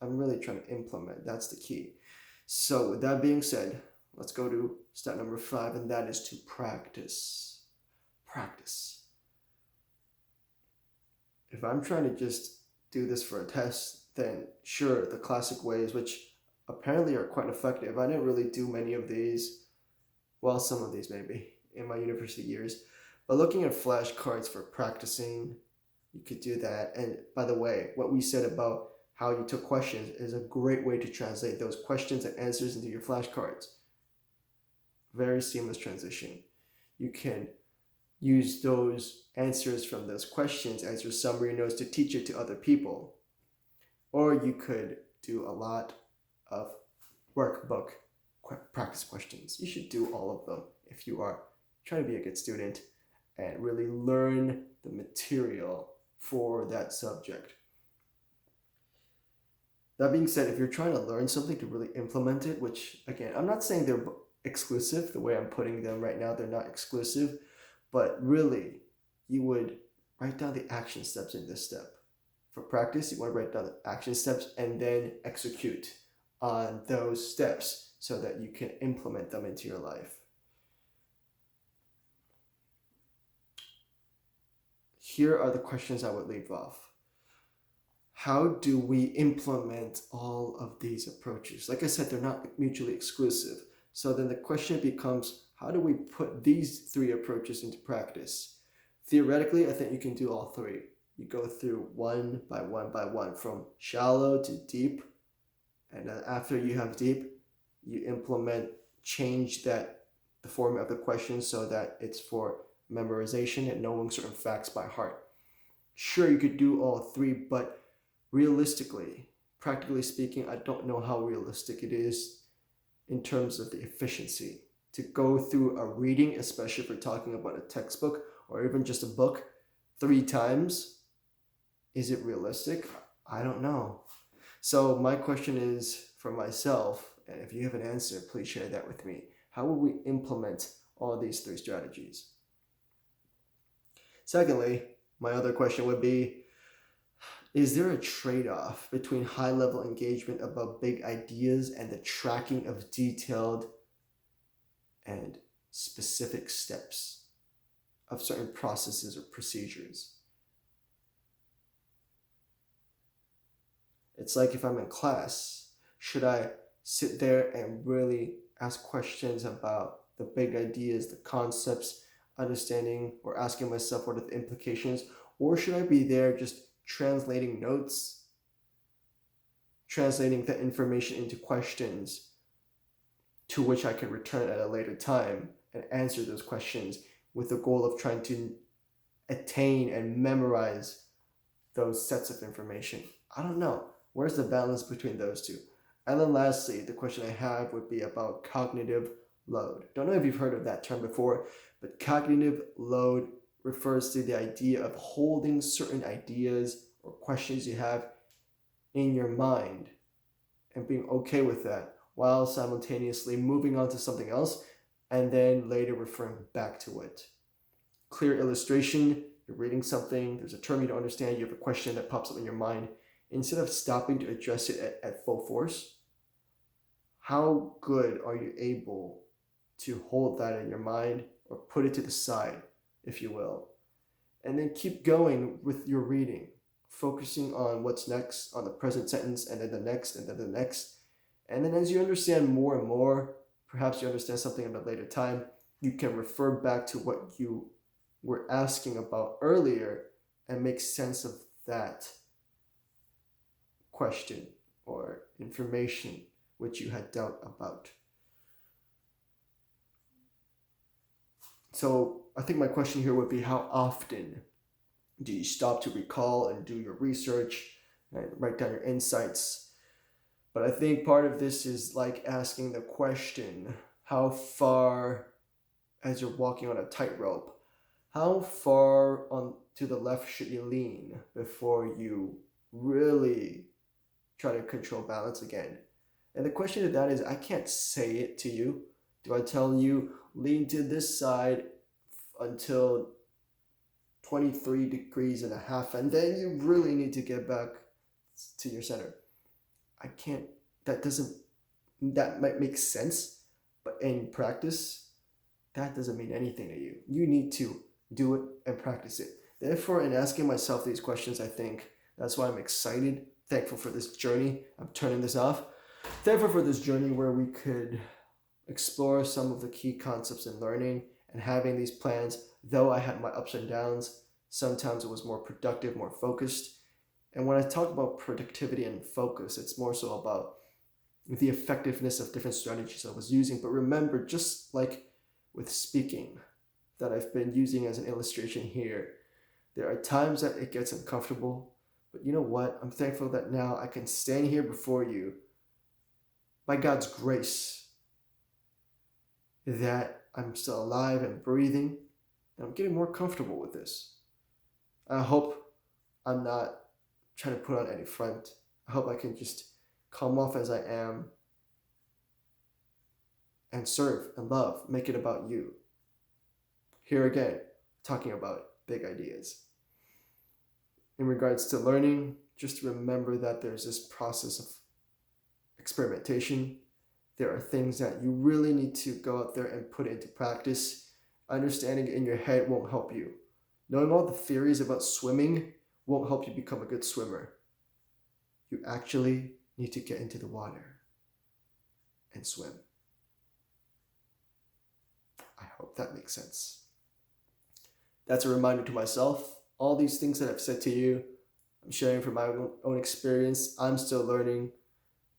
I'm really trying to implement. That's the key. So with that being said, let's go to step number 5, and that is to practice. Practice. If I'm trying to just do this for a test, then sure, the classic ways, which apparently are quite effective. I didn't really do many of these. Well, some of these maybe in my university years. But looking at flashcards for practicing, you could do that. And by the way, what we said about how you took questions is a great way to translate those questions and answers into your flashcards. Very seamless transition. You can use those answers from those questions as your summary notes to teach it to other people. Or you could do a lot of workbook practice questions. You should do all of them if you are trying to be a good student and really learn the material for that subject. That being said, if you're trying to learn something to really implement it, which again, I'm not saying they're exclusive the way I'm putting them right now, they're not exclusive, but really, you would write down the action steps in this step. For practice, you want to write down the action steps and then execute on those steps so that you can implement them into your life. Here are the questions I would leave off. How do we implement all of these approaches? Like I said, they're not mutually exclusive. So then the question becomes, how do we put these 3 approaches into practice? Theoretically, I think you can do all 3. You go through one by one, from shallow to deep. And then after you have deep, you implement, change the format of the question so that it's for memorization and knowing certain facts by heart. Sure, you could do all 3, but realistically, practically speaking, I don't know how realistic it is in terms of the efficiency. To go through a reading, especially if we're talking about a textbook or even just a book, 3 times, is it realistic? I don't know. So my question is for myself, and if you have an answer, please share that with me. How will we implement all these 3 strategies? Secondly, my other question would be, is there a trade-off between high-level engagement about big ideas and the tracking of detailed and specific steps of certain processes or procedures? It's like if I'm in class, should I sit there and really ask questions about the big ideas, the concepts, understanding or asking myself what are the implications, or should I be there just translating notes, translating the information into questions to which I can return at a later time and answer those questions with the goal of trying to attain and memorize those sets of information? I don't know. Where's the balance between those two? And then lastly, the question I have would be about cognitive load. Don't know if you've heard of that term before, but cognitive load refers to the idea of holding certain ideas or questions you have in your mind and being okay with that while simultaneously moving on to something else and then later referring back to it. Clear illustration, you're reading something, there's a term you don't understand, you have a question that pops up in your mind. Instead of stopping to address it at full force, how good are you able to hold that in your mind or put it to the side, if you will, and then keep going with your reading, focusing on what's next, on the present sentence, and then the next, and then the next. And then as you understand more and more, perhaps you understand something at a later time, you can refer back to what you were asking about earlier and make sense of that question or information which you had doubt about. So I think my question here would be, how often do you stop to recall and do your research and write down your insights? But I think part of this is like asking the question, how far, as you're walking on a tightrope, how far on to the left should you lean before you really try to control balance again? And the question to that is, I can't say it to you. Do I tell you lean to this side until 23 degrees and a half, and then you really need to get back to your center? I can't, that doesn't, that might make sense, but in practice, that doesn't mean anything to you. You need to do it and practice it. Therefore, in asking myself these questions, I think that's why I'm excited, thankful for this journey. I'm turning this off. Thankful for this journey where we could explore some of the key concepts in learning and having these plans. Though I had my ups and downs, sometimes it was more productive, more focused. And when I talk about productivity and focus, it's more so about the effectiveness of different strategies I was using. But remember, just like with speaking that I've been using as an illustration here, there are times that it gets uncomfortable. But you know what? I'm thankful that now I can stand here before you by God's grace, that I'm still alive and breathing, and I'm getting more comfortable with this. I hope I'm not trying to put on any front. I hope I can just come off as I am and serve and love, make it about you. Here again, talking about big ideas. In regards to learning, just remember that there's this process of experimentation. There are things that you really need to go out there and put into practice. Understanding it in your head won't help you. Knowing all the theories about swimming won't help you become a good swimmer. You actually need to get into the water and swim. I hope that makes sense. That's a reminder to myself. All these things that I've said to you, I'm sharing from my own experience. I'm still learning,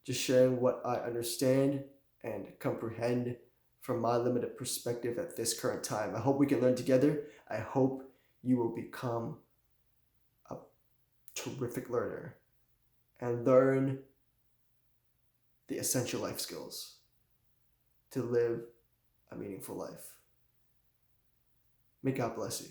just sharing what I understand and comprehend from my limited perspective at this current time. I hope we can learn together. I hope you will become a terrific learner and learn the essential life skills to live a meaningful life. May God bless you.